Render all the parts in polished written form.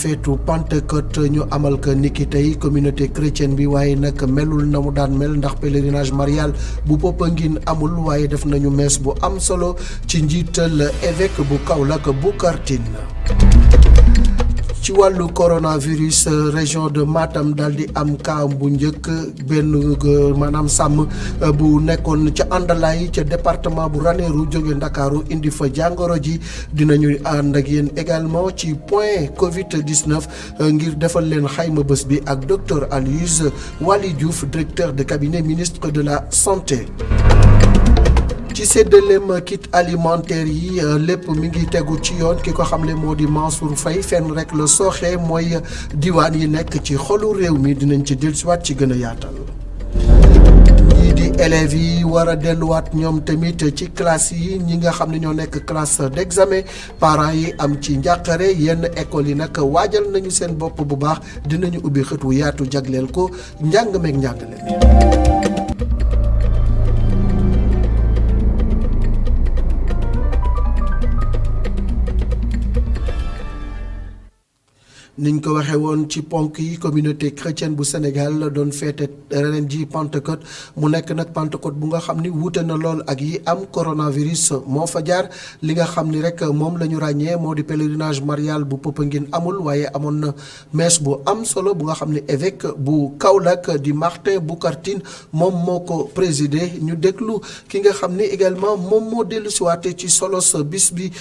feetu Pentecôte ñu amal ko niki tey communauté chrétienne bi waaye nag melul na mu daan mel ndax pèlerinage marial bu Popenguine amul waaye def nañu mees bu am solo ci njiital évêque bu Kaolack Boucar Tine. ci wàllu coronavirus région de Matam daal di am cas bu njëkk benn maanaam sàmm bu nekkoon ca Andalaay ca département bu Ranérou jóge Ndakaaru indi fa jàngoro ji dinañu ànd ak yéen également ci point Covid 19 ngir defal leen xayma bés bi ak docteur Aloyse Waly Diouf directeur de cabinet ministre de la santé. ci séddaleem kit alimentaire yi lépp mi ngi tegu ci yoon ki ko xamle moo di Mansour Faye fenn rek la sooxee mooy diwaan yi nekk ci xolu réew mi dinañ ci dellusiwaat ci gën a yaatal. ñii di élèves yi war a delluwaat ñoom tamit ci classe yi ñi nga xam ne ñoo nekk classe d'examen parents yi am ci njàqare yenn écoles yi nag waajal nañu seen bopp bu baax dinañu ubbi xët wu yaatu jagleel ko njàng meeg njàngale mi. niñ ko waxee woon ci ponk yi communauté chrétienne bu Sénégal doon feete ren ji Pentecôte mu nekk nag Pentecôte bu nga xam ni wuute na lool ak yi am coronavirus moo fa jaar li nga xam ni rek moom la ñu ràññee moo di pèlerinage marial bu Popenguine amul waaye amoon na messe bu am solo bu nga xam ni évêque bu Kaolack di Martin Boucar Tine moom moo ko présidé ñu déglu ki nga xam ni également moom moo dellu siwaate ci solos bis bi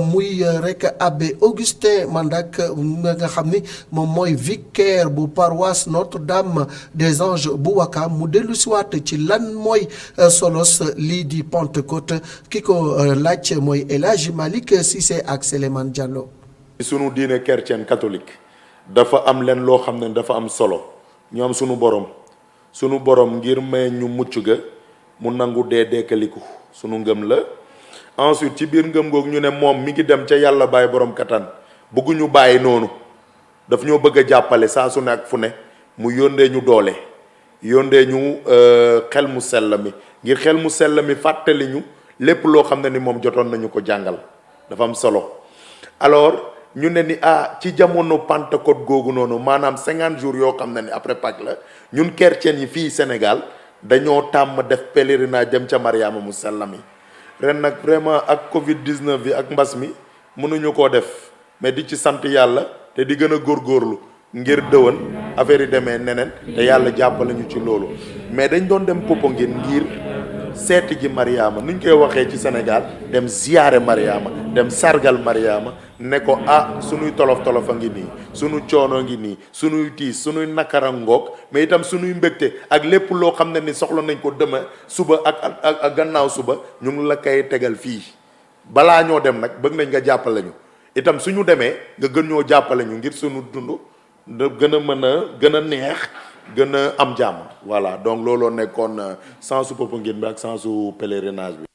muy rek abbé Augustin Mandak nga xam ni moom mooy vicaire bu paroisse Notre-Dame des Anges bu Wakam mu dellu siwaat ci lan mooy solos lii di Pentecôte ki ko laaj mooy El Hadji Malick Cissé ak Souleymane Diallo. sunu diine chrétienne catholique dafa am leen loo xam ne dafa am solo ñu am sunu borom ngir may ñu mucc ga mu nangu dee dekkaliku sunu ngëm la. ensuite ci biir ngëm googu ñu ne moom mi ngi dem ca yàlla bàyyi borom kattan bëgguñu bàyyi noonu. daf ñoo bëgg a jàppale saa su ne ak fu ne mu yóndee ñu doole yóndee ñu xel mu sell mi ngir xel mu sell mi fàttali ñu lépp loo xam ne ni moom jotoon nañu ko jàngal dafa am solo. alors ñu ne ni ci jamono Pentecôte googu noonu maanaam 50 jours yoo xam ne ni après Pâques la ñun chrétiens yi fii Sénégal dañoo tàmm def pèlerinage dem ca Mariama mu sell mi ren nag vraiment ak Covid 19 bi ak mbas mi mënuñu koo def mais di ci sant yàlla. te di gën a góorgóorlu ngir dëwan affaire yi demee neneen te yàlla jàppale ñu ci loolu mais dañ doon dem Popenguine ngir seeti ji Mariama nuñ koy waxee ci Sénégal dem ziyaare Mariama dem sargal Mariama ne ko sunuy tolof a ngi nii sunu coono ngi nii sunuy tiis sunuy nakara ngoog mais itam sunuy mbégte ak lépp loo xam ne ni soxla nañ ko demain suba ak gannaaw suba ñu ngi la koy tegal fii balaa ñoo dem nag bëgg nañ nga jàppale ñu itam suñu demee nga gën ñoo jàppale ñu ngir suñu dund gën a mën a gën a neex gën a am jàmm voilà donc looloo nekkoon sensu Popenguine bi ak sensu pèlerinage bi.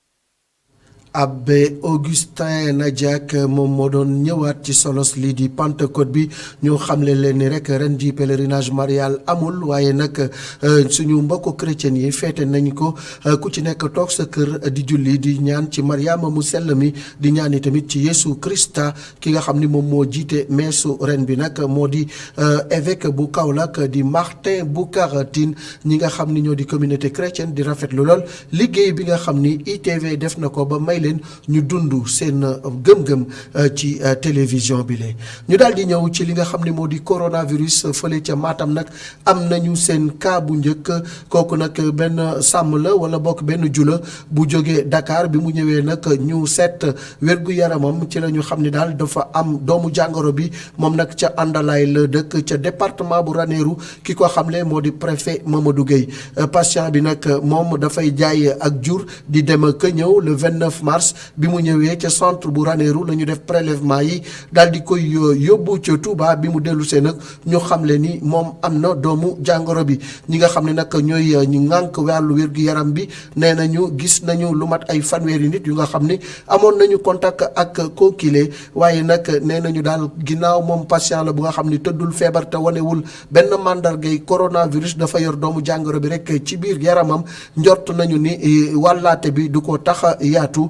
abbé Augustin Nadiak moom moo doon ñëwaat ci solos lii di Pentecôte bi ñu xamle leen ni rek ren ji pèlerinage marial amul waaye nag suñu mbokku chrétien yi feete nañ ko ku ci nekk toog sa kër di julli di ñaan ci Mariama mu sell mi di ñaani tamit ci Yesu Christa ki nga xam ni moom moo jiite meesu ren bi nag moo di évêque bu Kaolack di Martin Boucar Tine ñi nga xam ni ñoo di communauté chrétienne di rafetlu lool liggéey bi nga xam ni ITV def na ko ba may leen ñu dund seen gëm-gëm ci télévision bi lee ñu daal di ñëw ci li nga xam ne moo di coronavirus fële ca Matam nag am nañu seen cas bu njëkk kooku nag benn sàmm la wala bokk benn jula bu jógee Dakar bi mu ñëwee nag ñu seet wér-gu-yaramam ci la ñu xam ne daal dafa am doomu jàngoro bi moom nag ca Andalaay la dëkk ca département bu Ranérou ki ko xamle moo di préfet Mamadou Gueye patient bi nag moom dafay jaay ak jur di dem ak ñëw le 29 mars bi mu ñëwee ca centre bu Ranérou la ñu def prélèvement yi daal di koy yóbbu ca Touba bi mu dellu see nag ñu xamle ni moom am na doomu jàngoro bi ñi nga xam ne nag ñooy ñu ŋànk wàllu wér-gu-yaram bi nee nañu gis nañu lu mat ay fanweeri nit yu nga xam ne amoon nañu contact ak kookile waaye nag nee nañu daal ginnaaw moom patient la bu nga xam ne tëddul feebar te wanewul benn mandargay coronavirus dafa yor doomu jàngoro bi rek ci biir yaramam njort nañu ni wàllaate bi du ko tax a yaatu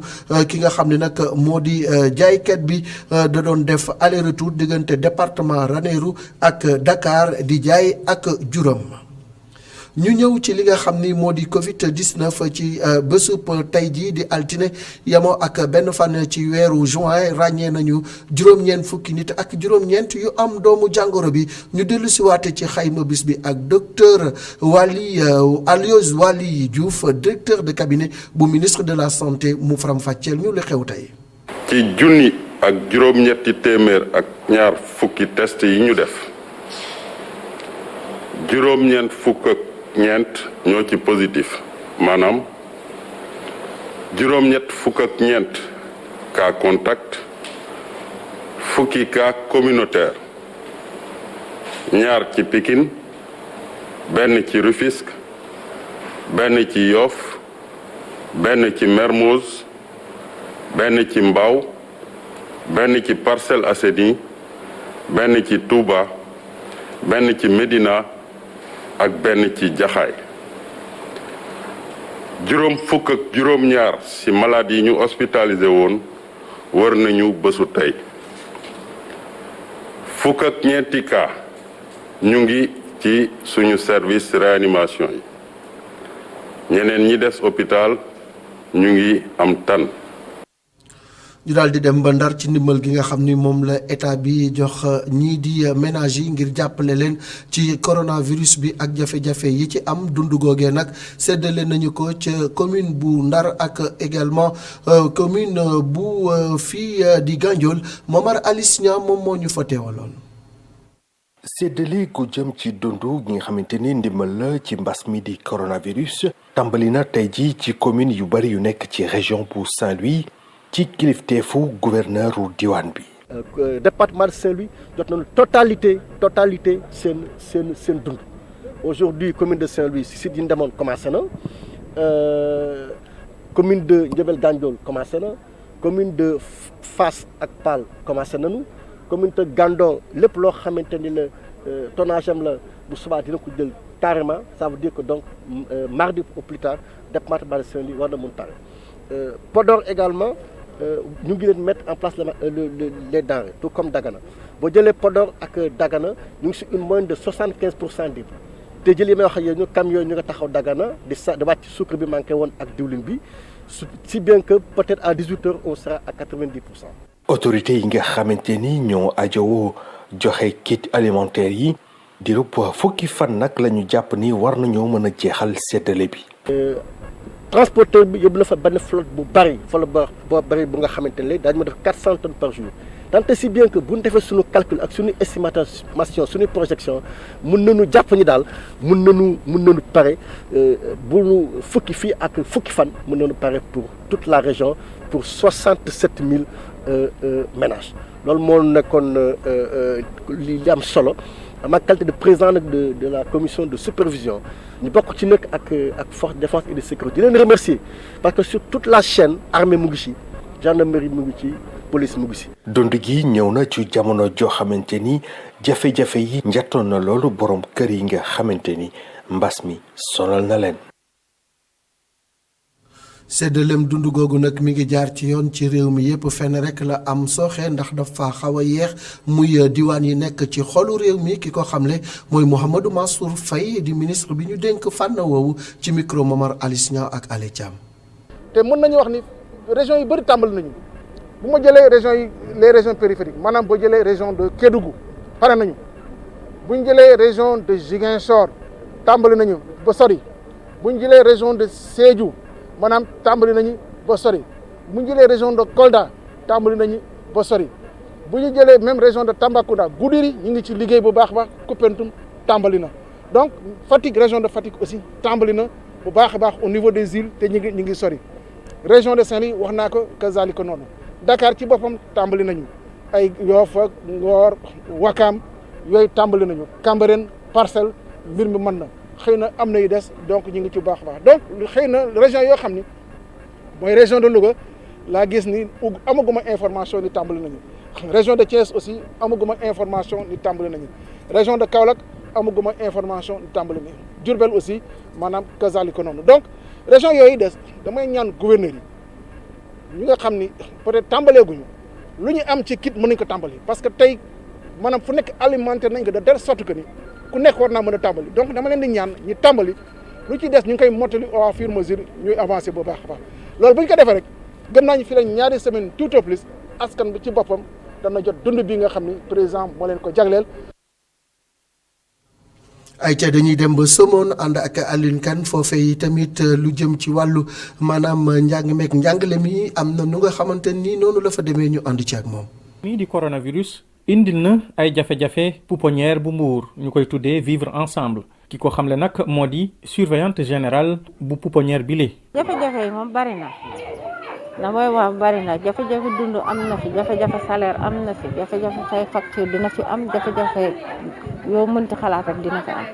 ki nga xam ne nag moo di jaaykat bi da doon def aller retour diggante département Ranérou ak Dakar di jaay ak juram. ñu ñëw ci li nga xam ni moo di Covid 19 ci bésub tey jii di altine yemoo ak benn fan ci weeru juin ràññee nañu juróom-ñeent fukki nit ak juróom-ñeent yu am doomu jàngoro bi ñu dellu si waate ci xayma bis bi ak docteur Alioune Waly Diouf directeur de cabinet bu ministre de la santé mu faram-fàcceel ñu li xew tey. ci junni ak juróom-ñetti téeméer ak ñaar fukki test yi ñu def juróom-ñeent fukk ak ñeent ñoo ci positif maanaam juróom-ñett fukk ak ñeent cas contact fukki cas communautaire ñaar ci Pikine benn ci Rufisque benn ci Yoff benn ci Mermoz benn ci Mbao benn ci Parcelles Assainies benn ci Touba benn ci Médina ak benn ci Jaxaay juróom fukk ak juróom-ñaar ci malade yi ñu hospitalisé woon wër nañu bésu tey fukk ak ñeenti cas ñu ngi ci suñu service réanimation yi ñeneen ñi des hôpital ñu ngi am tan. ñu daal di dem ba Ndar ci ndimbal gi nga xam ni moom la état bi jox ñii di ménage yi ngir jàppale leen ci coronavirus bi ak jafe-jafe yi ci am dundu googee nag séddale nañu ko ca commune bu Ndar ak également commune bu fii di Gandiol Momar Alice Niang moom moo ñu fa teewaloon. séddale gu jëm ci dundu gi nga xamante ni ndimbal la ci mbas mi di coronavirus tàmbali na tey ji ci commune yu bari yu nekk ci région bu Saint-Louis. ci kilifteefu gouverneur u diwaan bi. département de Saint-Louis jot nañu totalité seen dund aujourd'hui commune de Saint-Louis si site yi ñu demoon commencé na commune de Ndiébel Gandiol commencé na commune de Fass ak Pal commencé nañu commune de Gandon lépp loo xamante ni la tonnage am la bu subaa dina ko jël carrément ça veut dire que donc mardi au plus tard département de Saint-Louis war na mun tare Podor également ñu ngi leen mettre en place les denrées tout comme Dagana boo jëlee Podor ak Dagana ñu ngi si une moyenne de 75% libre te jël yi may wax ak yéen ñu camions ñu nga taxaw Dagana di wàcc sucre bi manqué woon ak diwlin bi si bien que peut-être à 18h on sera à 90%. autorités yi nga xamante ni ñoo ajowoo joxe kit alimentaire yi di fukki fan nag la ñu jàpp ni war nañoo mën a jeexal séddale bi. transporteur bi yóbbu na fa benn flotte bu bari bu nga xamante ne daañu ma def 400 tonnes par jour tant si bien que bu ñu defee suñu calcul ak suñu estimation suñu projection mun nañu jàpp ni daal mun nañu pare bu ñu fukki fii ak fukki fan mun nañu pare pour toute la région pour 67 000 ménages loolu moo nekkoon li am solo ma qualité de président nag de la commission de supervision ñu bokk ci nag ak force de défense et de sécurité di leen remercier parce que sur toute la chaîne armée mu ngi ci gendarmerie mu ngi ci police mu ngi ci. dund gi ñëw na ci jamono joo xamante ni jafe-jafe yi njattoon na loolu borom kër yi nga xamante ni mbas mi sonal na leen. séddaleem dund googu nag mi ngi jaar ci yoon ci réew mi yépp fenn rek la am sooxe ndax dafa xaw a yeex muy diwaan yi nekk ci xolu réew mi ki ko xamle mooy Mouhamadou Mansour Faye di ministre bi ñu dénk fànn woowu ci micro Momar Alice Niang ak Ale Thiam. te mën nañu wax ni régions yu bëri tàmbali nañu bu ma jëlee régions yi les régions périphériques maanaam boo jëlee région de Kédougou pare nañu bu ñu jëlee région de Ziguinchor tàmbali nañu ba sori bu ñu jëlee région de Sédhiou maanaam tàmbali nañu ba sori bu ñu jëlee région de Kolda tàmbali nañu ba sori bu ñu jëlee même région de Tambacounda Goudiri ñu ngi ci liggéey bu baax a baax Koupentoum tàmbali na donc Fatick région de Fatick aussi tàmbali na bu baax a baax au niveau des îles te ñu ngi sori région de Saint-Louis wax naa ko kazalika noonu Dakar ci boppam tàmbali nañu ay Yoff ak Ngor Wakam yooyu tàmbali nañu Cambérène Parcelles mbir mi mën na xëy na am na yu des donc ñu ngi ci baax a baax donc xëy na région yoo xam ni mooy région de Louga laa gis ni amaguma information ni tàmbali nañu région de Thiès aussi amaguma information ni tàmbali nañu région de Kaolack amaguma information ni tàmbali nañu Diourbel aussi maanaam kazalika noonu donc région yooyu des damay ñaan gouverneur yi ñi nga xam ni peut-être tàmbaleeguñu lu ñu am ci kit mën nañ ko tàmbali parce que tey maanaam fu nekk alimentaire nañ ko de telle sorte que ni ku nekk war naa mën a tàmbali donc dama leen di ñaan ñi tàmbali lu ci des ñu ngi koy mottali au fur et à mesure ñuy avancer bu baax a baax loolu bu ñu ko defee rek gëm naa ñu fi la ñaari semaine tout au plus askan bi ci boppam dana jot dund bi nga xam ni président moo leen ko jagleel. ay ca dañuy dem ba Somone ànd ak Alioune Kane foofee tamit lu jëm ci wàllu maanaam njàng meek njàngale mi am na nu nga xamante ni noonu la fa demee ñu ànd ci ak moom. mii di coronavirus indil na ay jafe-jafe pouponnière bu Mbour ñu koy tuddee vivre ensemble ki ko xamle nag moo di surveillante générale bu pouponnière bi lee. jafe-jafe yi moom bari na da mooy wax bari na jafe-jafe dund am na fi jafe-jafe salaire am na fi jafe-jafe fay facture dina fi am jafe-jafe yoo mënti xalaat rek dina fi am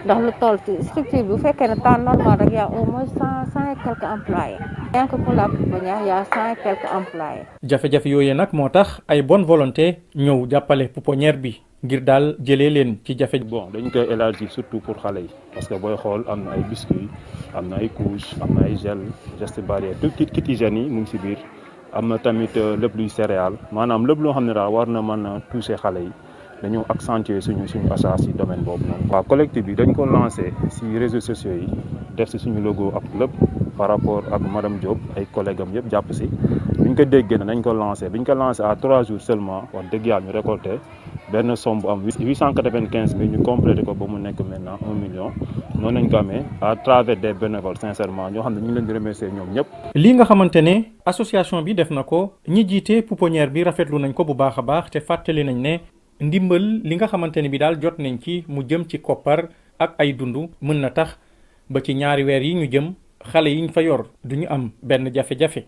ndax lu toll ci structure bi bu fekkee ne temps normal rek y a au moins cent et quelques employés. rien que pour la pouponnière y a 100 et quelques employés. jafe-jafe yooyu nag moo tax ay bonne volonté ñëw jàppale pouponnière bi ngir daal jëlee leen ci jafe. bon dañ koy élargir surtout pour xale yi parce que booy xool am na ay biscuits am na ay couches am na ay gel geste barrière tout kit hygiène yi mu ngi si biir am na tamit lépp luy céréales maanaam lépp loo xam ne daal war na mën a toucher xale yi dañoo accentuer suñu achat si domaine boobu noonu. waaw collectif bi dañ ko lancé si réseaux sociaux yi def si suñu logo ak lépp par rapport ak madame Diop ay collègues am yëpp jàpp si biñ ko déggee nañ ko lancé biñ ko lancé à 3 jours seulement wax dëgg yàlla ñu récolté benn somme bu am 895 000 ñu complété ko ba mu nekk maintenant 1 million noonu lañ ko amee à travers des bénévoles sincèrement ñoo xam ne ñu ngi leen di remercier ñoom ñëpp. lii nga xamante ne association bi def na ko ñi jiite pouponnière bi rafetlu nañ ko bu baax a baax te fàttali nañ ne ndimbal li nga xamante ne bi daal jot nañ ci mu jëm ci koppar ak ay dund mën na tax ba ci ñaari weer yi ñu jëm xale yi ñu fa yor duñu am benn jafe-jafe.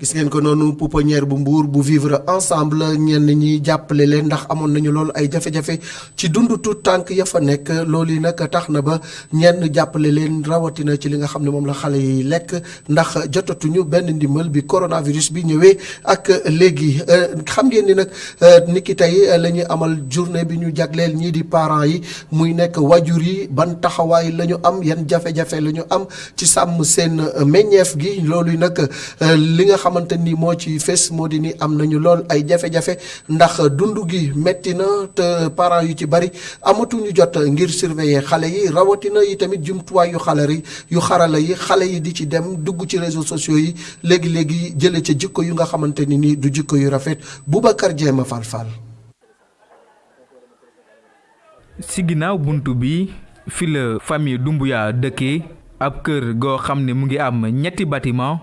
gis ngeen ko noonu pouponnière bu Mbour bu vivre ensemble ñenn ñi jàppale leen ndax amoon nañu loolu ay jafe-jafe ci dundu tout tànk ya fa nekk loolu yi nag tax na ba ñenn jàppale leen rawatina ci li nga xam ne moom la xale yi lekk ndax jotatuñu benn ndimbal bi coronavirus bi ñëwee ak léegi xam ngeen ni nag niki tey la ñuy amal journée bi ñu jagleel ñii di parents yi muy nekk wajur yi ban taxawaay la ñu am yan jafe-jafe la ñu am ci sàmm seen meññeef gi loolu yi nag li nga xamante ni moo ci fes moo di ni am nañu lool ay jafe-jafe ndax dund gi metti na te parents yu ci bari amatuñu jot ngir surveiller xale yi rawatina yi tamit jumtuwaay yu xarala yi xale yi di ci dem dugg ci réseaux sociaux yi léegi-léegi jële ca jikko yu nga xamante ni du jikko yu rafet Boubacar Diema Fall. si ginnaaw buntu bi fi la famille Doumbouya dëkkee ab kër goo xam ne mu ngi am ñetti bâtiment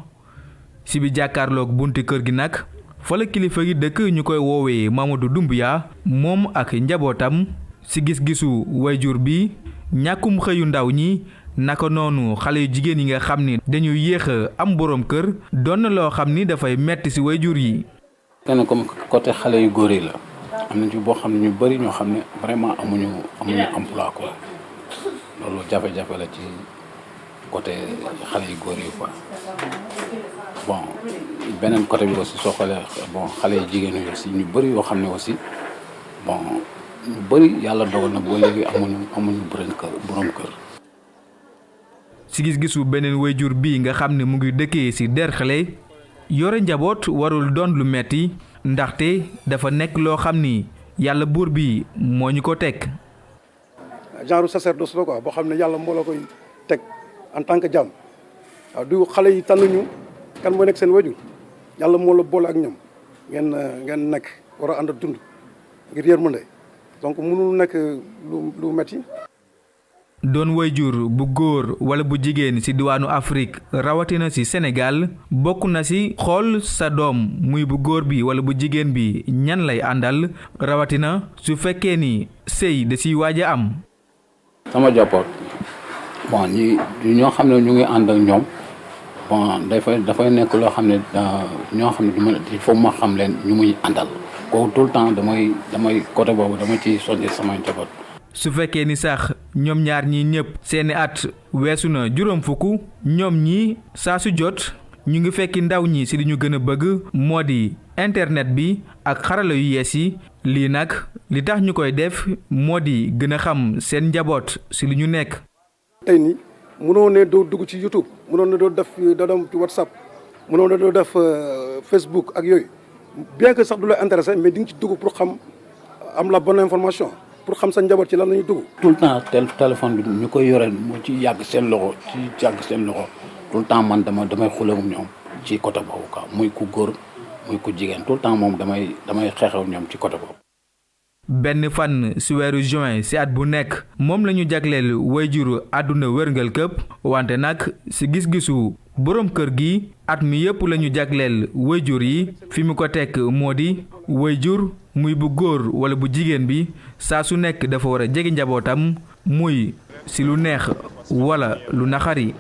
si bi jàkkaarloog bunti kër gi nag fa la kilifa gi dëkk ñu koy woowee Mamadou Doumbouya moom ak njabootam si gis-gisu wayjur bi ñàkkum xëyu ndaw ñi naka noonu xale yu jigéen yi nga xam ni dañuy yéex a am boroom kër doon na loo xam ni dafay metti si wayjur yi. kenn comme côté xale yu góor yi la am na ci boo xam ne ñu bëri ñoo xam ne vraiment amuñu emploi quoi loolu jafe-jafe la ci côté xale yu góor yi quoi. bon beneen côté bi aussi soo xoolee bon xale yi jigéen ñi aussi ñu bëri yoo xam ne aussi bon ñu bëri yàlla dogal na boo léegi amuñu borom kër. si gis-gisu beneen wayjur bi nga xam ne mu ngi dëkkee si Derklé yore njaboot warul doon lu metti ndaxte dafa nekk loo xam ni yàlla buur bi moo ñu ko teg. genre sacerdoce la quoi boo xam ne yàlla moo la koy teg en tant que jaam waaw du xale yi tànnuñu kan mooy nekk seen wajur yàlla moo la boole ak ñoom ngeen nekk war a ànd dund ngir yërmande donc mënul nekk lu metti. doon wayjur bu góor wala bu jigéen ci diwaanu Afrique rawatina ci Sénégal bokk na ci xool sa doom muy bu góor bi wala bu jigéen bi ñan lay àndal rawatina su fekkee ni sëy da ciy waaj a am. sama jàppoot bon ñoo xam ne ñu ngi ànd ak ñoom bon dafay nekk loo xam ne ñoo xam ne il faut ma xam leen ñu muy àndal kooku tout le temps damay côté boobu dama ci soññee sama njaboot. su fekkee ni sax ñoom ñaar ñii ñëpp seeni at weesu na juróom fukk ñoom ñi saa su jot ñu ngi fekki ndaw ñi ci li ñu gën a bëgg moo di internet bi ak xarala yu yees yi lii nag li tax ñu koy def moo di gën a xam seen njaboot ci li ñu nekk. tey nii mënoo ne doo dugg ci YouTube mënoo ne doo def doo dem ci WhatsApp mënoo ne doo def Facebook ak yooyu bien que sax du la intéressé mais di nga ci dugg pour xam am la bonne information pour xam sa njaboot ci lan la ñuy dugg. tout le temps téléphone bi ñu koy yore moo ci yàgg seen loxo tout le temps man damay xulewu ñoom ci côté boobu quoi muy ku góor muy ku jigéen tout le temps moom damay xeexew ñoom ci côté boobu. benn fan si weeru juin si at bu nekk moom la ñu jagleel wayjuru àdduna wërngal këpp wante nag si gis-gisu boroom kër gi at mi yépp la ñu jagleel wayjur yi fi mu ko tekk moo di wayjur muy bu góor wala bu jigéen bi saa su nekk dafa war a jege njabootam muy si lu neex wala lu naxari.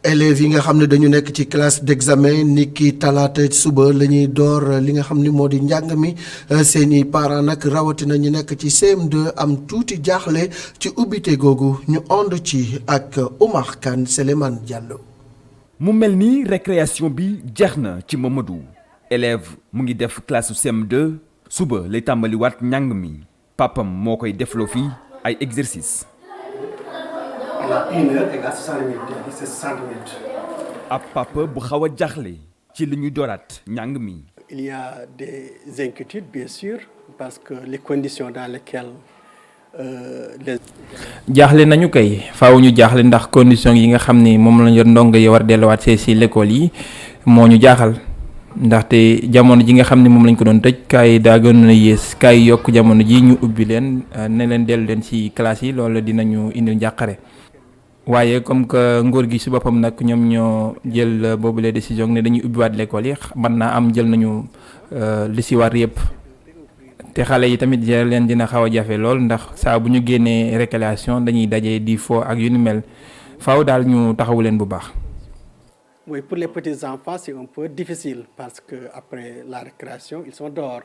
élèves yi nga xam ne dañu nekk ci classe d'examen ni ki talaata suba la ñuy door li nga xam ni moo di njàng mi seeni parents nag rawatina ñu nekk ci CM2 am tuuti jaaxle ci ubbite googu ñu ànd ci ak Oumar Kane Souleymane Diallo. mu mel ni récréation bi jeex na ci Mamadou élève mu ngi def classe CM2 suba lay tàmbaliwaat njàng mi papam moo koy defloo fii ay exercice. ab papa bu xaw a jaaxle ci li ñuy dooraat njàng mi. Il y a des inquiétudes bien sûr parce que les conditions dans lesquelles jaaxle nañu kay faaw ñu jaaxle ndax conditions yi nga xam ni moom lañu ndongo yi war delluwaat ci l'école yi moo ñu jaaxal ndaxte jamono ji nga xam ne moom lañ ko doon tëj kaay daa gën a yées kaay yokk jamono ji ñu ubbi leen ne leen dellu leen ci classe yi loolu dinañu indil njàqare. waaye comme que nguur gi ci boppam nag ñoom ñoo jël boobu les décisions ne dañuy ubbiwaat l'école yi mën naa am jël nañu li ci war yëpp te xale yi tamit jël leen dina xaw a jafe lool ndax saa bu ñu génnee récréation dañuy daje di fo ak yu ni mel faaw daal ñu taxawu leen bu baax. Oui, pour les petits enfants c'est un peu difficile parce que après la récréation ils sont dehors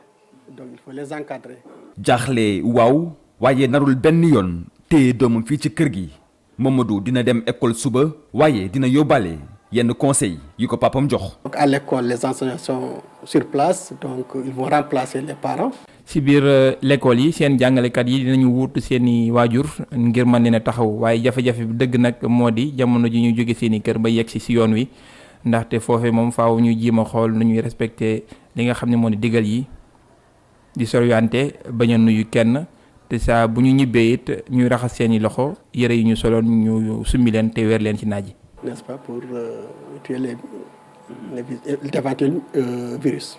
donc il faut les encadrer. jaaxle waaw waaye narul benn yoon téye doomam fii ci kër gi. Mamadou dina dem école suba waaye dina yóbbaale yenn conseil yu ko papam jox. Donc à l'école les enseignants sont sur place donc ils vont remplacer les parents. ci biir l'école yi seen jàngalekat yi dinañu wuutu seeni waajur ngir mën leen a taxaw waaye jafe-jafe bi dëgg nag moo di jamono ji ñu jóge seeni kër ba yegg si yoon wi ndaxte foofe moom faaw ñu jiima xool nu ñuy respecté li nga xam ne moo di digal yi di soriante bañ a nuyu kenn. te saa bu ñu ñibbee it ñuy raxas seeni loxo yëre yi ñu soloon ñu summi leen te weer leen ci naaj yi. N'est-ce pas pour tuer les éventuels virus.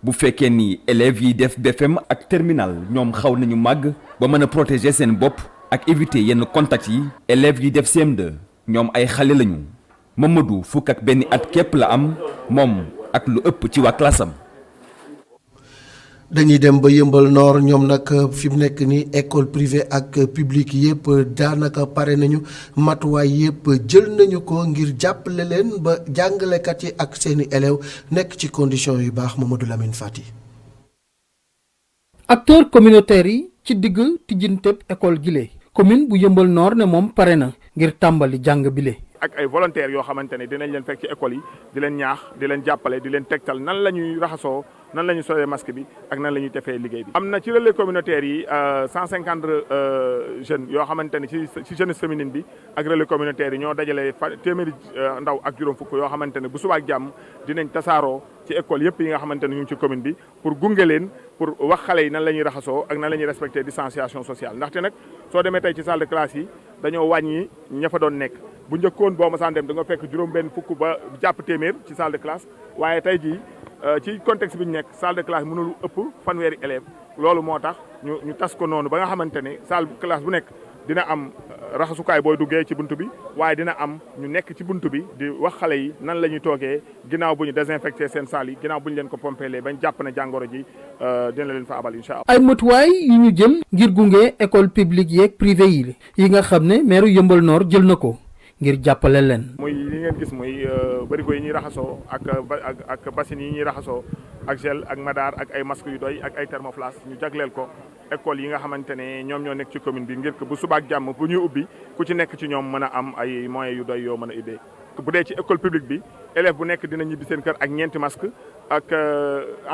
bu fekkee ni élèves yi def BFM ak terminal ñoom xaw nañu màgg ba mën a protéger seen bopp ak éviter yenn contacts yi élèves yi def CM2 ñoom ay xale lañu Mamadou fukk ak benn at képp la am moom ak lu ëpp ci waa classe am. dañuy dem ba Yeumbeul Nord ñoom nag fi mu nekk nii école privée ak publique yëpp daanaka pare nañu matuwaay yëpp jël nañu ko ngir jàppale leen ba jàngalekat yi ak seeni élèves nekk ci condition yu baax Mamadou Lamine Fati. acteurs communautaires yi ci digg tijjinteb école gile commune bu Yeumbeul Nord ne moom pare na ngir tàmbali jàng bile. ak ay volontaires yoo xamante ne dinañ leen fekk ci école yi di leen ñaax di leen jàppale di leen tegtal nan la ñuy raxasoo nan la ñuy solee masque bi ak nan la ñuy defee liggéey bi. am na ci relais communautaire yi 150 jeunes yoo xamante ne ci jeunesse féminine bi ak relais communautaire yi ñoo dajale téeméeri ndaw ak juróom fukk yoo xamante ne bu subaa ak jàmm dinañ tasaaroo ci école yëpp yi nga xamante ne ñu ngi ci commune bi pour gunge leen pour wax xale yi nan la ñuy raxasoo ak nan la ñuy respecter distanciation sociale ndaxte nag soo demee tey ci salle de classe yi dañoo wàññi ña fa doon nekk bu njëkkoon boo ma saan dem da nga fekk juróom benn fukk ba jàpp téeméer ci salle de classe waaye tey jii ci contexte bi ñu nekk salle de classe mënul ëpp fanweeri élèves loolu moo tax ñu tas ko noonu ba nga xamante ne salle classe bu nekk dina am raxasukaay booy duggee ci buntu bi waaye dina am ñu nekk ci buntu bi di wax xale yi nan la ñuy toogee ginnaaw bu ñu désinfecté seen salle yi ginnaaw bu ñu leen ko pompelee bañ jàpp ne jàngoro ji dina leen fa abal incha allah. ay matuwaay yu ñu jël ngir gunge école publique yeeg privé yi nga xam ne maire Yeumbeul Nord jël na ko ngir jàppale leen. muy li ngeen gis muy bërigo yi ñuy raxasoo ak bassines yi ñuy raxasoo ak gel ak madaar ak ay masques yu doy ak ay thermoflash ñu jagleel ko école yi nga xamante ne ñoom ñoo nekk ci commune bi ngir que bu subaak jàmm bu ñuy ubbi ku ci nekk ci ñoom mën a am ay moyens yu doy yoo mën a ubbee. bu dee ci école publique bi élève bu nekk dina ñibbi seen kër ak ñeenti masque ak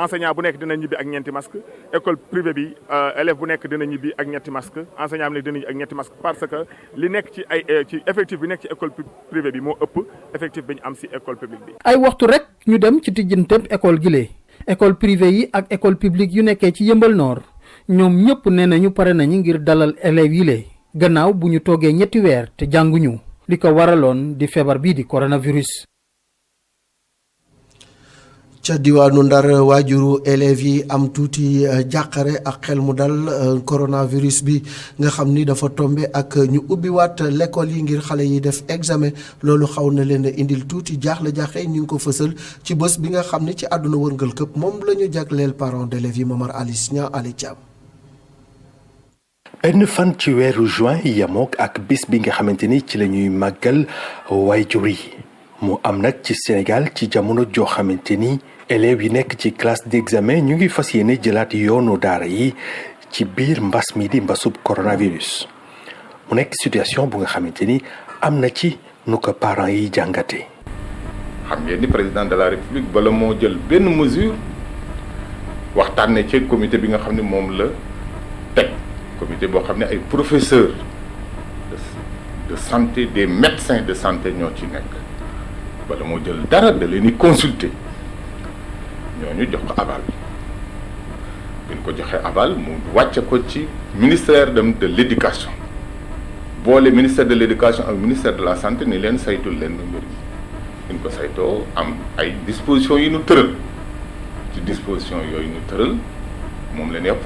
enseignant bu nekk dina ñibbi ak ñeenti masque école privée bi élève bu nekk dina ñibbi ak ñetti masque enseignant bi nekk dina ñibbi ak ñetti masque parce que li nekk ci ci effectif bi nekk ci école privée bi moo ëpp effectif bi ñu am si école publique bi. ay waxtu rek ñu dem ci tijjanteem école gile école privée yi ak école publique yu nekkee ci Yeumbeul Nord ñoom ñëpp nee nañu pare nañu ngir dalal élèves yi le gannaaw bu ñu toogee ñetti weer te jànguñu li ko waraloon di feebar bii di coronavirus. ca diwaanu Ndar waajuru élèves yi am tuuti jàqare ak xel mu dal coronavirus bi nga xam ni dafa tombe ak ñu ubbiwaat l'école yi ngir xale yi def examen loolu xaw na leen indil tuuti jaaxle-jaaxe ñu ngi ko fësal ci bés bi nga xam ni ci àdduna wërngal këpp moom la ñu jagleel parents d'élèves yi Momar Alice Niang Ali Thiam. benn fan ci weeru juin yamook ak bis bi nga xamante ni ci la ñuy màggal waajur yi mu am nag ci Sénégal ci jamono joo xamante ni élèves yi nekk ci classe d'examen ñu ngi fas yéene jëlaat yoonu daara yi ci biir mbas mi di mbasub coronavirus mu nekk situation bu nga xamante ni am na ci nu ko parents yi jàngate. xam ngeen ni président de la république bala moo jël benn mesure waxtaanee ci comité bi nga xam ne moom la teg comité boo xam ne ay professeurs de santé des médecins de santé ñoo ci nekk bala moo jël dara da leen di consulter. ñooñu jox ko aval bi ñu ko joxee aval mu wàcce ko ci ministère de l'éducation boole ministère de l'éducation ak ministère de la santé ni leen saytul leen mbir mi ñu ko saytoo am ay dispositions yi ñu tëral ci dispositions yooyu ñu tëral moom la ñuy wax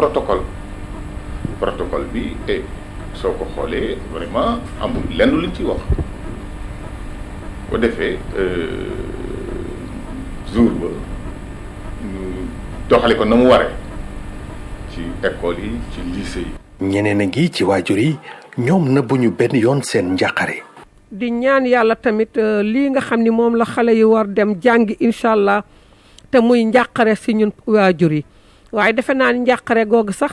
protocole bi et soo ko xoolee vraiment amul lenn luñ ciy wax bu defee jour ba doxale ko na mu waree ci école yi ci lycée yi. ñeneen a ngi ci waajur yi ñoom nëbbuñu benn yoon seen njàqare. di ñaan yàlla tamit lii nga xam ni moom la xale yi war dem jàngi incha allah te muy njàqare si ñun waajur yi waaye defe naa ni njàqare googu sax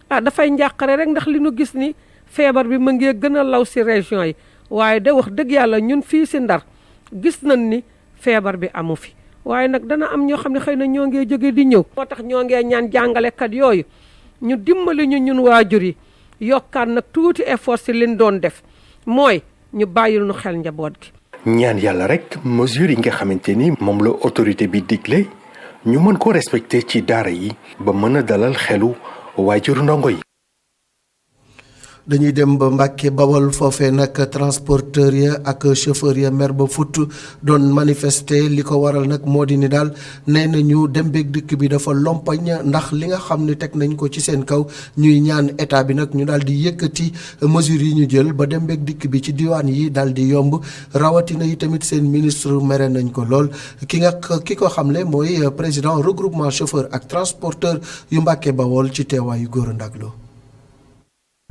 dafay njàqare rek ndax li nu gis ni feebar bi mu ngi gën a law si région yi waaye de wax dëgg yàlla ñun fii si Ndar gis nañ ni feebar bi amu fi. waaye nag dana am ñoo xam ne xëy na ñoo ngee jóge di ñëw moo tax ñoo ngee ñaan jàngalekat yooyu ñu dimbali ñu ñun waajur yi yokkaat nag tuuti effort si liñ doon def mooy ñu bàyyil nu xel njaboot gi ñaan yàlla rek mesures yi nga xamante ni moom la autorité bi digle ñu mën ko respecter ci daara yi ba mën a dalal xelu waajur ndongo yi. dañuy dem ba Mbàkke Bawol foofee nag transporteur ya ak chauffeur ya mer ba fut doon manifester li ko waral nag moo di ni daal nee nañu dem beeg dikk bi dafa lompañ ndax li nga xam ne teg nañ ko ci seen kaw ñuy ñaan état bi nag ñu daal di yëkkati mesures yi ñu jël ba dem beeg dikk bi ci diwaan yi daal di yomb rawatina yi tamit seen ministre mere nañ ko lool ki ko xamle mooy président regroupement chauffeur ak transporteur yu Mbàkke Bawol ci teewaayu Góora Ndaglo.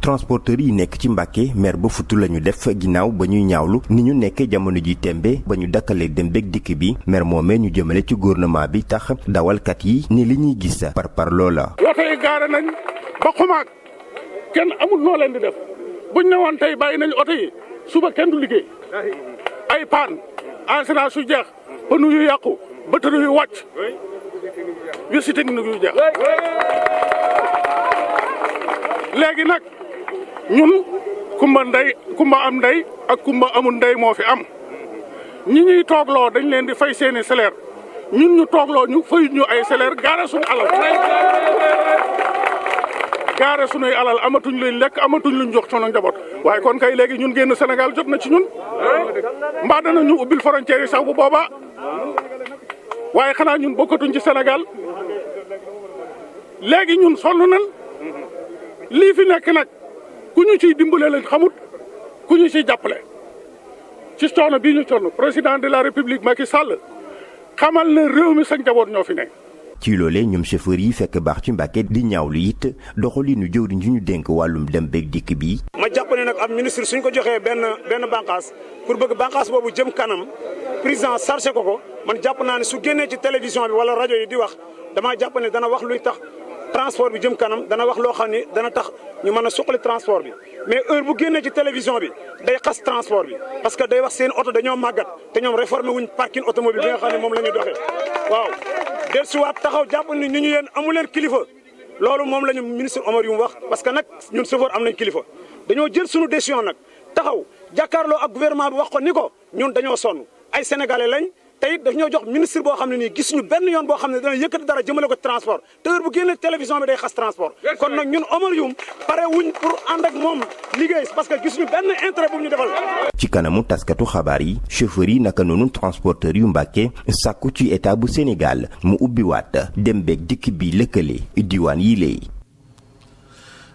transporteurs yi nekk ci Mbàkke mer ba futu la ñu def ginnaaw ba ñuy ñaawlu ni ñu nekkee jamono ji tembe ba ñu dakkalee dem beeg dikk bi mer moomee ñu jëmale ci gouvernement bi tax dawalkat yi ni li ñuy gis par loola. oto yi gaare nañ ba xumaag kenn amul noo leen di def buñ ne woon tey bàyyi nañ oto yi suba kenn du liggéey ay paan assurance su jeex pneu yu yàqu batterie yu wàcc visite technique yu jeex léegi nag ñun kumba am ndey ak kumba amul ndey moo fi am ñi ñuy toogloo dañ leen di fay seeni salaire ñun ñu toogloo ñu fay ñu ay salaire gaare suñu alal gaare suñuy alal amatuñ luñ lekk amatuñ luñ jox sunu njaboot waaye kon kay léegi ñun génn Sénégal jot na ci ñun mbaa dana ñu ubbil frontière yi sax bu boobaa waaye xanaa ñun bokkatuñ ci Sénégal léegi ñun sonn nan lii fi nekk nag ku ñu ciy dimbale lañ xamut ku ñu ciy jàppale ci coono bii ñu coono président de la république Macky Sall xamal na réew mi sa njaboot ñoo fi nekk. ci loolee ñoom chauffeur yi fekk baax ci Mbàkke di ñaawlu it doxalinu jëwriñ ji ñu dénk wàllum dem beeg dikk bi. ma jàpp ne nag am ministre suñ ko joxee benn bànqaas pour bëgg bànqaas boobu jëm kanam président chargé ko man jàpp naa ne su génnee ci télévision bi wala rajo yi di wax damaa jàpp ne dana wax luy tax. transport bi jëm kanam dana wax loo xam ni dana tax ñu mën a suqali transport bi mais heure bu génnee ci télévision bi day xas transport bi parce que day wax seen oto dañoo màggat te ñoom réformé wuñ parking automobile bi nga xam ne moom la ñu doxee waaw dellusiwaat taxaw jàpp ni ñu yéen amu leen kilifa loolu moom la ñu ministre Omar Youm wax parce que nag ñun chauffeur am nañ kilifa dañoo jël suñu décision nag taxaw jàkkaarloo ak gouvernement bi wax ko ni ko ñun dañoo sonn ay sénégalais lañ te it daf ñoo jox ministre boo xam ne nii gis ñu benn yoon boo xam ne dana yëkkati dara jëmale ko transport te heure bu génne télévision bi day xas transport kon nag ñun Omar Youm pare wuñ pour ànd ak moom liggéey parce que gis ñu benn intérêt bu ñu defal. ci kanamu taskatu xabaar yi chauffeur yi naka noonu transporteur yu Mbàkke sàkku ci état bu Sénégal mu ubbiwaat dem beeg dikk bi lëkkale diwaan yi lay.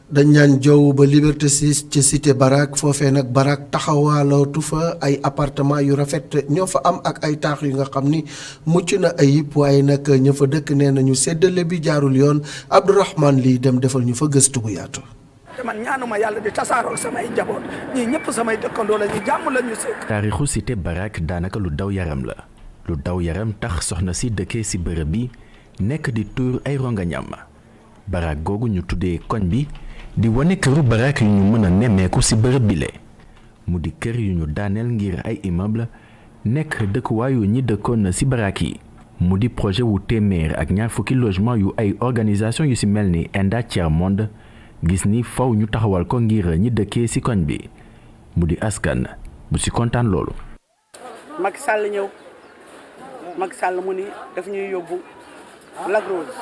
dañ ñaan jow ba Liberté 6 ci cité Barak foofee nag Barak taxawaalootu fa ay appartement yu rafet ñoo fa am ak ay taax yu nga xam ni mucc na ayib waaye nag ña fa dëkk nee nañu séddale bi jaarul yoon Abdourahmane lii dem defal ñu fa gëstu bu yaatu. te man ñaanuma yàlla di tasaarool samay njaboot ñii ñëpp samay dëkkandoo la ñu jàmm la ñu sëkk. taarixu cité Barak daanaka lu daw yaram la lu daw yaram tax soxna si dëkkee si bërëb bi nekk di tuur ay rongañam Barak googu ñu tuddee koñ bi di wane këru Barak yu ñu mën a nemmeeku ci bërëb bile mu di kër yu ñu daaneel ngir ay immeuble nekk dëkkuwaayu ñi dëkkoon ci Barak yi mu di projet wu téeméer ak ñaar fukki logement yu ay organisation yu ci mel ni Enda Tiers Monde gis ni faw ñu taxawal ko ngir ñi dëkkee ci koñ bi mu di askan bu ci kontaan loolu. Macky Sall ñëw Macky Sall mu ni daf ñuy yóbbu Lac Rose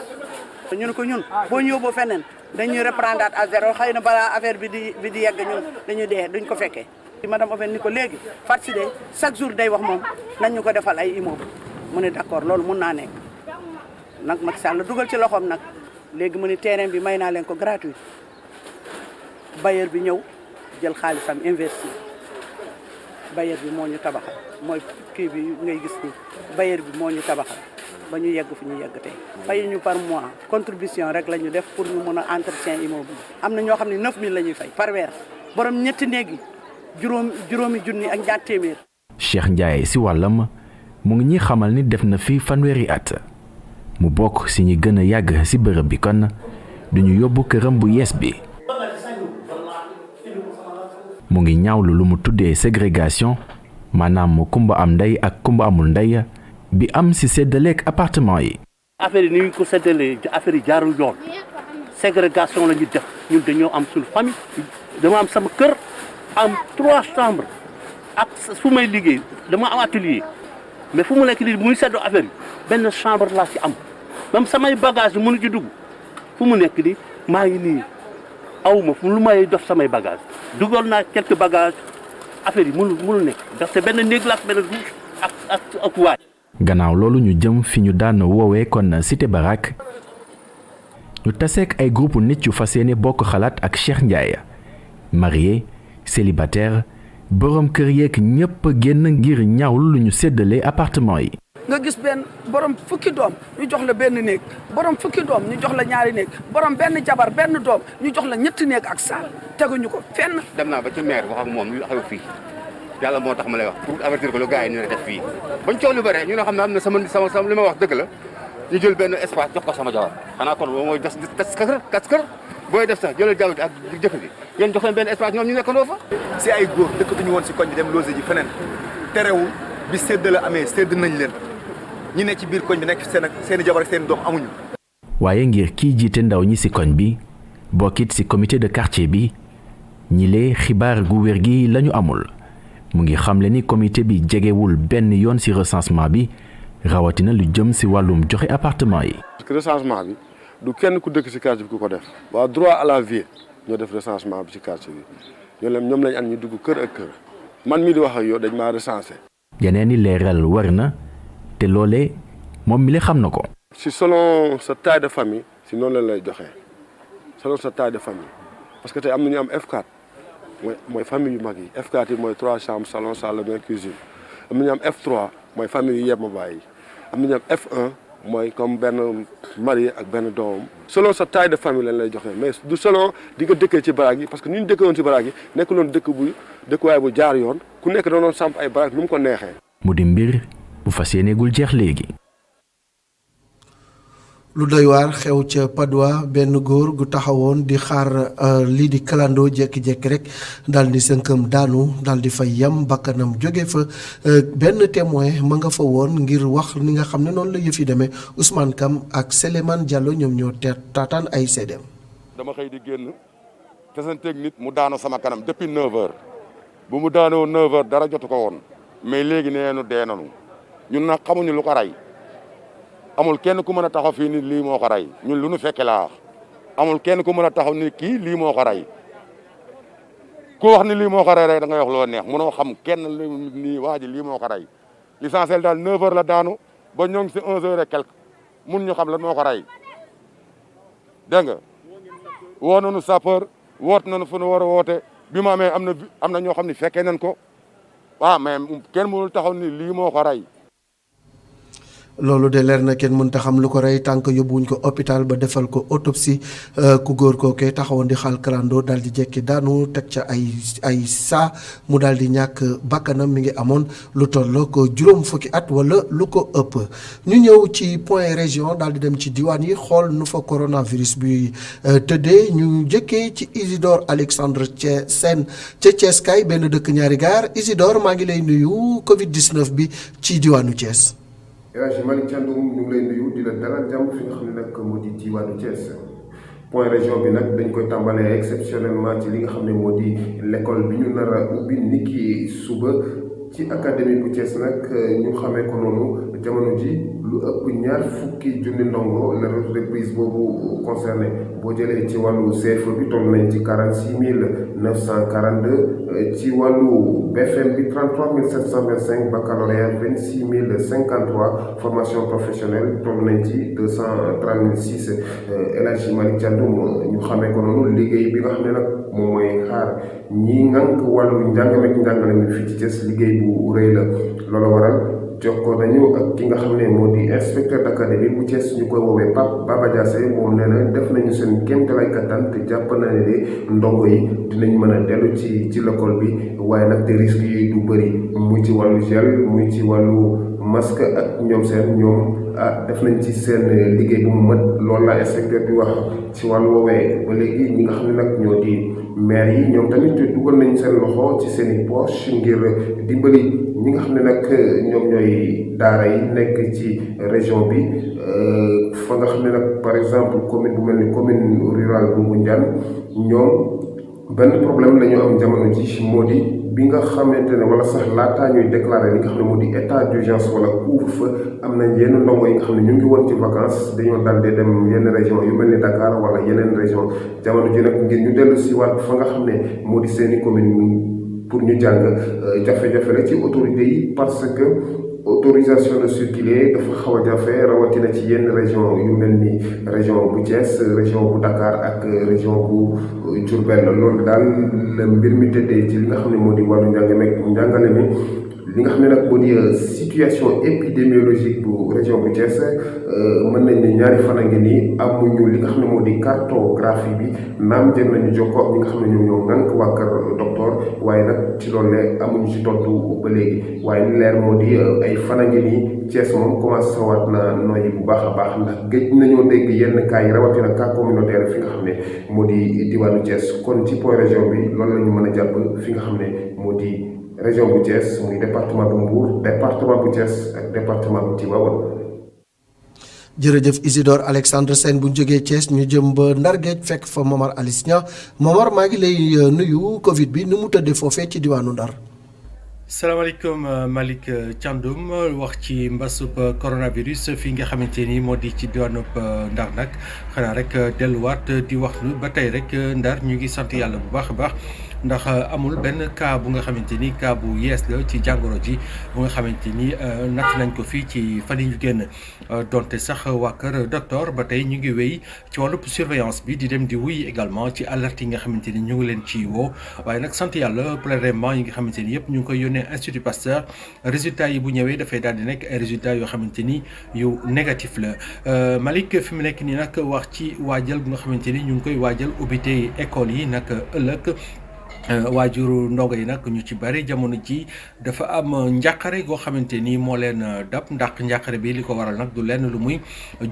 ñu ne ko ñun boo ñu yóbboo feneen dañuy reprendre à zéro xëy na balaa affaire bi di yegg ñun dañuy dee duñ ko fekkee. madame Ofen ni ko léegi Fatou Sidé chaque jour day wax moom nañ ñu ko defal ay immeuble mu ne d'accord loolu mun naa nekk nag Macky Sall dugal ci loxoom nag léegi mu ne terrain bi may naa leen ko gratuit bailleur bi ñëw jël xaalisam investir bailleur bi moo ñu tabaxal mooy kii bi ngay gis ni bailleur bi moo ñu tabaxal ba ñu yegg fu ñu yegg tey fay ñu par mois contribution rek la ñu def pour ñu mën a entretien immeuble am na ñoo xam ne 9000 la ñuy fay par weer borom ñetti néeg yi juróomi junni ak ñaar téeméer. Cheikh Ndiaye si wàllam mu ngi ñuy xamal ni def na fi fanweeri at mu bokk si ñi gën a yàgg si bërëb bi kon duñu yóbbu këram bu yees bi mu ngi ñaawlu lu mu tuddee ségrégation maanaam kumba am ndey ak kumba amul ndey bi am si séddaleeg appartement yi. affaire yi ni ñu ko séddalee affaire yi jaarul yoon ségrégation la ñu def ñun dañoo am suñu famille dama am sama kër am 3 chambres ak fu may liggéey dama am atelier mais fu mu nekk nii muy seddoo affaire yi benn chambre laa ci am même samay bagage mënu ci dugg fu mu nekk nii maa ngi nii awma fu lu may def samay bagage dugal naa quelques bagages affaire yi mënul nekk ndaxte benn néeg la ak benn douche ak waaj. gannaaw loolu ñu jëm fi ñu daan woowee kon cité Barak ñu taseek ay groupe nit yu fas yéene bokk xalaat ak Cheikh Ndiaye marié célibataire borom kër yeeg ñëpp génn ngir ñaawlu lu ñu séddalee appartement yi. nga gis benn borom fukki doom ñu jox la benn néeg borom fukki doom ñu jox la ñaari néeg borom benn jabar benn doom ñu jox la ñetti néeg ak saal teguñu ko fenn. dem naa ba ci maire wax ak moom ñu xew fii yàlla moo tax ma lay wax pour avertir ko lu gars yi ñu ne def fii bañ coow lu bëre ñu ne xam ne am na sama li ma wax dëgg la ñu jël benn espace jox ko sama jabar xanaa kon moom mooy des kër booy def sax jëlal jaww ji ak jëkk ji yéen jox leen benn espace ñoom ñu nekkandoo fa. si ay góor dëkkatuñu woon si koñ bi dem loger ji feneen terewul bi sédd la amee sédd nañ leen ñi ne ci biir koñ bi nekk seen jabar ak seen doom amuñu. waaye ngir kii jiite ndaw ñi ci koñ bi bokkit ci comité de quartier bi ñi lee xibaar gu wér gi lañu amul mu ngi xamle ni comité bi jegewul benn yoon ci recensement bi rawatina lu jëm ci wàllum joxe appartement yi. parce que recensement bi du kenn ku dëkk ci quartier bi ku ko def waa droit à la vie ñoo def recensement bi ci quartier bi ñoom lañ ànd ñu dugg kër ak kër man mii di wax ak yow dañ maa recensé. yeneen i leeral war na te loolee moom mi la xam na ko. si selon sa taille de famille si noonu lañ lay joxee selon sa taille de famille parce que tey am na ñu am F4 mooy famille yu mag yi F4 yi mooy 3 chambres salon salle de bain cuisine am na ñu am F3 mooy famille yu yemma baay yi am na ñu am F1 mooy comme benn marié ak benn doomam selon sa taille de famille lañ lay joxee mais du selon di nga dëkkee ci baraag yi parce que ni ñu dëkkee woon ci baraag yi nekk loon dëkkuwaay bu jaar yoon ku nekk da doon samp ay baraag nu mu ko neexee. mu di mbir bu fas yéeneegul jeex léegi. lu doy waar xew ca Padoa benn góor gu taxawoon di xaar lii di kalandoo jékki-jékki rek daal di sënkam daanu daal di fay yam bakkanam jóge fa benn témoin ma nga fa woon ngir wax ni nga xam ne noonu la yëf yi demee Ousmane Kam ak Souleymane Diallo ñoom ñoo taataan ay seedeem. dama xëy di génn tesanteeg nit mu daanu sama kanam depuis 9h bu mu daanoo 9h dara jotu ko woon mais léegi nee nu dee nanu ñun nag xamuñu lu ko rey. amul kenn ku mën a taxaw fii ni lii moo ko rey ñun lu nu fekke laa wax amul kenn ku mën a taxaw ni kii lii moo ko rey ku wax ni lii moo ko rey rek da ngay wax loo neex mënoo xam kenn nii waa ji lii moo ko rey l'essentiel daal 9h la daanu ba ñoo ngi si 11h et quelque mun ñu xam lan moo ko rey dégg nga woo nañu sapeur woot nañu fu nu war a woote bi mu amee am na ñoo xam ne fekkee nañ ko waaw mais kenn mënul taxaw ni lii moo ko rey. loolu de leer na kenn mënta xam lu ko rey tànk yóbbuwuñ ko hôpital ba defal ko autopsie ku góor kookee taxawoon di xaal kalandoo daal di jekki daanu teg ca ay saa mu daal di ñàkk bakkanam mi ngi amoon lu toll ko juróom fukki at wala lu ko ëpp. ñu ñëw ci point région daal di dem ci diwaan yi xool nu fa coronavirus bi tëddee ñu jëkkee ci Isidore Alexandre Sène ca Thiès kay benn dëkk ñaari gaar Isidore maa ngi lay nuyu Covid 19 bi ci diwaanu Thiès. El Hadj Malick Thiandoum ñu ngi lay nuyu di la dalal jàmm fi nga xam ne nag moo di diwaanu Thiès point région bi nag dañ koy tàmbalee exceptionnellement ci li nga xam ne moo di l'école bi ñu nar a ubbi niki suba ci académie bu Thiès nag ñu xamee ko noonu jamono ji lu ëpp ñaar fukki junni ndongo la reprise boobu concerné boo jëlee ci wàllu CFE bi toll nañ ci 46 942 ci wàllu BFM bi 33 725 baccalauréat 26 053 formation professionnelle toll nañ ci 236 El Hadj Malick Thiandoum ñu xamee ko noonu liggéey bi nga xam ne nag moom mooy xaar ñi ngànk wàllu njàngame ak njàngale mi fii ci Thiès liggéey bu rëy la loolu waral jokkoo nañu ak ki nga xam ne moo di inspecteur d'académie bu Thiès ñu koy woowee Pape Baba Diassé moom nee na def nañu seen kéemtalaay kattan te jàpp na ne de ndongo yi dinañ mën a dellu ci l'école bi waaye nag te risques yi du bëri muy ci wàllu gel muy ci wàllu masque ak ñoom seen ñoom def nañ ci seen liggéey bu mu mët loolu la inspecteur bi wax ci wàllu woowee ba léegi ñi nga xam ne nag ñoo di maire yi ñoom tamit dugal nañ seen loxo ci seen i poche ngir dimbali ñi nga xam ne nag ñoom ñooy daara yi nekk ci région bi fa nga xam ne nag par exemple commune bu mel ni commune rurale bu Ngoundiane ñoom benn problème la ñu am jamono ji moo di bi nga xamante ne wala sax laataa ñuy déclarer li nga xam ne moo di état d'urgence wala couvre-feu am nañ yenn ndongo yi nga xam ne ñu ngi woon ci vacances dañoo dal di dem yenn région yu mel ni Dakar wala yeneen région jamono ji nag ngir ñu dellu si waat fa nga xam ne moo di seeni commune pour ñu jàng jafe-jafe la ci autorités yi parce que autorisation de circuler dafa xaw a jafe rawatina ci yenn région yu mel ni région bu Thiès région bu Dakar ak région bu Diourbel loolu daal la mbir mi tëddee ci li nga xam ne moo di wàllu njàngale mi li nga xam ne nag moo di situation épidémiologique bu région bu Thiès mën nañ ne ñaari fan a ngi nii amuñu li nga xam ne moo di cartographie bi naam jëm nañu jokkoo ñi nga xam ne ñoom ñoo ngànk waa kër docteur waaye nag ci loolu le amuñu ci tontu ba léegi waaye li leer moo di ay fan a ngi nii Thiès moom commencé waat na noyyi bu baax a baax ndax gëj nañoo dégg yenn cas yi rawatina cas communautaire fi nga xam ne moo di diwaanu Thiès kon ci point région bi loolu la ñu mën a jàpp fi nga xam ne moo di région bu Thiès muy département bu Mbour département bu Thiès ak département bu Tivaouane. jërëjëf Isidore Alexandre Sène bu ñu jógee Thiès ñu jëm ba Ndar Géej fekk fa Momar Alice Niang Momar maa ngi lay nuyu Covid bi ni mu tëddee foofee ci diwaanu Ndar. salaamaaleykum Malick Thiandoum wax ci mbasub coronavirus fii nga xamante ni moo di ci diwaanub Ndar nag xanaa rek delluwaat di wax ba tey rek Ndar ñu ngi sant yàlla bu baax a baax. ndax amul benn cas bu nga xamante ni cas bu yees la ci jàngoro ji bu nga xamante ni natt nañ ko fii ci fan yi ñu génn donte sax waa kër docteur ba tey ñu ngi wéy ci wàllub surveillance bi di dem di wuy également ci alerte yi nga xamante ni ñu ngi leen ci woo waaye nag sant yàlla prélèvement yi nga xamante ni yëpp ñu ngi koy yónnee Institut Pasteur résultats yi bu ñëwee dafay daal di nekk ay résultats yoo xamante ni yu négatif la Malick fi mu nekk nii nag wax ci waajal bu nga xamante ni ñu ngi koy waajal ubbite école yi nag ëllëg waajuru ndongo yi nag ñu ci bari jamono ji dafa am njàqare goo xamante ni moo leen dab ndax njàqare bi li ko waral nag du lenn lu muy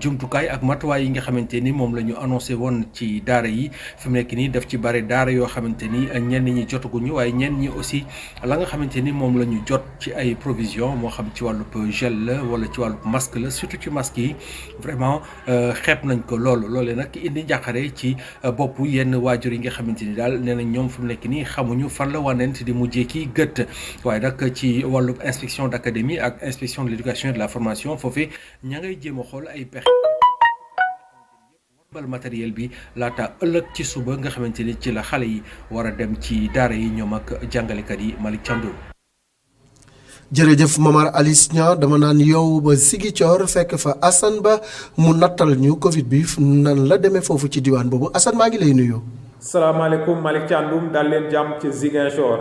jumtukaay ak matuwaay yi nga xamante ni moom la ñu annoncé woon ci daara yi fi mu nekk nii daf ci bari daara yoo xamante ni ñenn ñi jotaguñu waaye ñenn ñi aussi la nga xamante ni moom la ñu jot ci ay provision moo xam ci wàllub gel la wala ci wàllub masque la surtout ci masque yi vraiment xeeb nañ ko loolee nag indi njàqare ci bopp yenn waajur yi nga xamante ni daal nee nañ ñoom fi mu nekk nii xamuñu fan la wànnent di mujjee kii gët waaye nag ci wàllu inspection d'académie ak inspection de l'éducation et de la formation foofee ña ngay jéem a xool ay pexe bal matériel bi laata ëllëg ci suba nga xamante ni ci la xale yi war a dem ci daara yi ñoom ak jàngalekat yi Malick Thiandoum. jërëjëf Momar Alice Niang dama naan yow ba Ziguinchor fekk fa Assane Ba mu nattal ñu Covid bi nan la demee foofu ci diwaan boobu Assane maa ngi lay nuyu. salaamaaleykum Malick Thiandoum daal leen jàmm ci Ziguinchor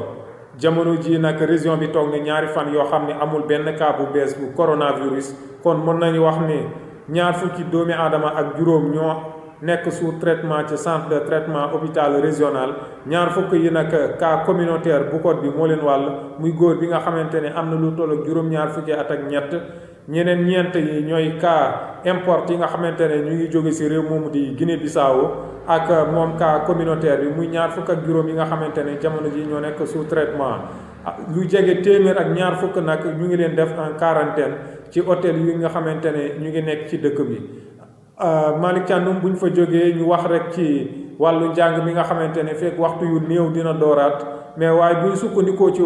jamono ji nag région bi toog ne ñaari fan yoo xam ne amul benn cas bu bees bu coronavirus kon mën nañu wax ne ñaar fukki doomi aadama ak juróom ñoo nekk sous traitement ci centre de traitement hôpital régional ñaar fukk yi nag cas communautaire bu Code bi moo leen wàll muy góor bi nga xamante ne am na lu toll ak juróom-ñaar fukki at ak ñett ñeneen ñeent yi ñooy cas import yi nga xamante ne ñu ngi jóge ci réew moomu di Guinée Bissau ak moom cas communautaire bi muy ñaar fukk ak juróom yi nga xamante ne jamono ji ñoo nekk sous traitement lu jege téeméer ak ñaar fukk nag ñu ngi leen def en quarantaine ci hôtel yi nga xamante ne ñu ngi nekk ci dëkk bi Malick Thiandoum bu ñu fa jógee ñu wax rek ci wàllu njàng mi nga xamante ne fekk waxtu yu néew dina dooraat mais waaye bu ñu sukkandikoo ci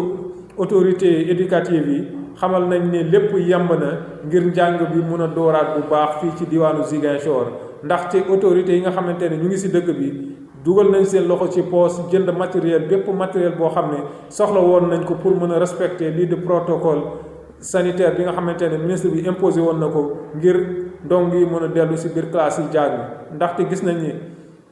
autorité éducative yi xamal nañ ne lépp yemb na ngir njàng bi mun a dooraat bu baax fii ci diwaanu Ziguinchor ndaxte autorités yi nga xamante ne ñu ngi si dëkk bi dugal nañ seen loxo ci poos jënd matériel bépp matériel boo xam ne soxla woon nañ ko pour mën a respecter lii de protocole sanitaire bi nga xamante ne ministre bi imposé woon na ko ngir ndong yi mën a dellu si biir classe yi jàng ndaxte gis nañ ni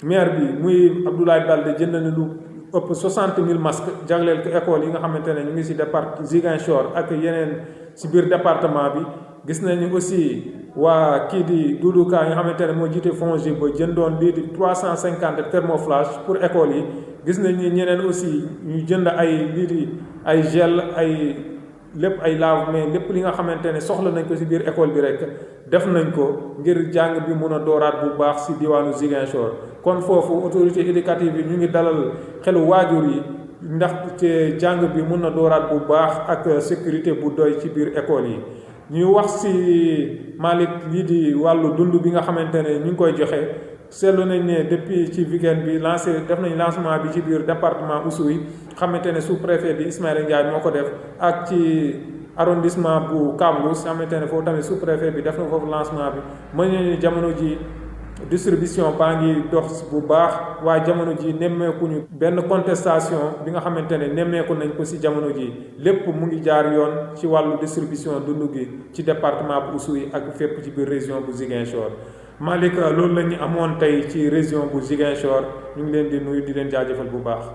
maire bi muy Abdoulaye Baldé jënd na lu ëpp 60 000 masques jagleel ko école yi nga xamante ne ñu ngi si département Ziguinchor ak yeneen si biir département bi gis nañu aussi waa kii di Doudou Ka nga xamante ne moo jiite FONGIP ba jëndoon lii di 350 thermoflash pour école yi gis nañ ni ñeneen aussi ñu jënd ay lii di ay gel ay lépp ay lave-mains lépp li nga xamante ne soxla nañ ko si biir école bi rek def nañ ko ngir jàng bi mun a dooraat bu baax si diwaanu Ziguinchor kon foofu autorité éducative yi ñu ngi dalal xelu waajur yi ndax te jàng bi mun na dooraat bu baax ak sécurité bu doy ci biir école yi ñu wax si Malick lii di wàllu dund bi nga xamante ne ñu ngi koy joxe seetlu nañ ne depuis ci weekend bi def nañ lancement bi ci biir département Oussouye xamante ne sous-préfet bi Ismaïla Ndiaye moo ko def ak ci arrondissement bu Kabrousse xamante ne foofu tamit sous-préfet bi def na foofu lancement bi mën nañu jamono ji distribution baa ngi dox bu baax waaye jamono ji nemmeekuñu benn contestation bi nga xamante ne nemmeeku nañ ko si jamono ji lépp mu ngi jaar yoon ci wàllu distribution dund gi ci département bu Oussouye ak fépp ci biir région bu Ziguinchor Malick loolu la ñu amoon tey ci région bu Ziguinchor ñu ngi leen di nuyu di leen jaajëfal bu baax.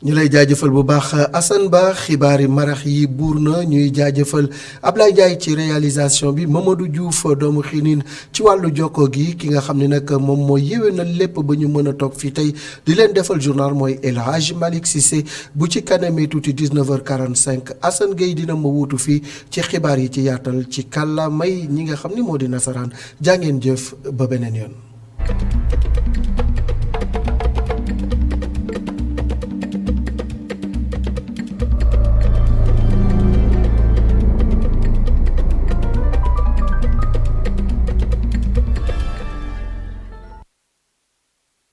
ñu lay jaajëfal bu baax Assane Ba xibaari marax yi buur na ñuy jaajëfal Ablaye Ndiaye ci réalisation bi Mamadou Diouf doomu xiinin ci wàllu jokkoo gi ki nga xam ne nag moom mooy yéwénal lépp ba ñu mën a toog fii tey di leen defal journal mooy El Hadj Malick Cissé bu ci kanamee tuuti 19h45 Assane Gueye dina ma wuutu fii ci xibaar yi ci yaatal ci kàllaamay ñi nga xam ni moo di nasaraan jàngeen jëf ba beneen yoon.